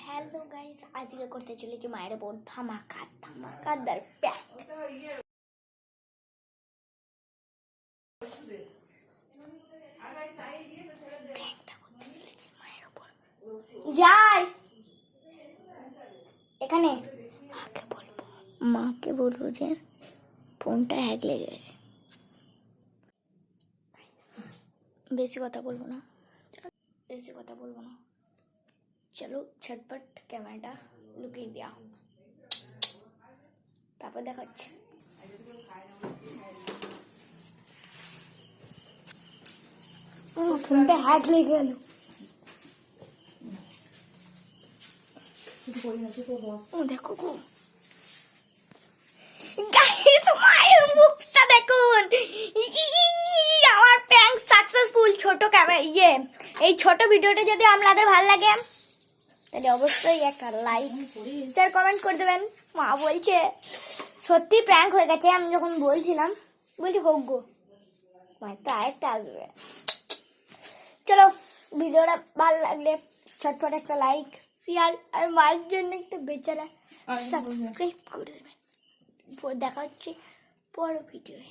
Hello guys, আজকে করতে চলেছি মায়ের ওপর ধামাকাদার প্র্যাঙ্ক। যাই এখানে মাকে বলবো যে ফোনটা হ্যাক লেগে গেছে। বেশি কথা বলবো না, চলো ঝটপট ক্যামেরাটা লুকিয়ে দেওয়া, তারপর দেখাচ্ছি। ফোনটা হ্যাক লেগে গেল। দেখো গো গাইস, মায়ের মুখটা দেখুন। আমার প্র্যাঙ্ক সাকসেসফুল। ছোট ক্যামেরা এই ছোট ভিডিওটা যদি আপনাদের ভালো লাগে তাহলে অবশ্যই একটা লাইক শেয়ার কমেন্ট করে দেবেন। মা বলছে সত্যি প্র্যাঙ্ক হয়ে গেছে। আমি যখন বলছিলাম বলছি হোক গো, মায়েরটা আরেকটা আসবে। চলো, ভিডিওটা ভালো লাগলে ছটফট একটা লাইক শেয়ার আর মায়ের জন্য একটা বেচারা সাবস্ক্রাইব করে দেবেন। দেখা হচ্ছে পরের ভিডিওয়ে।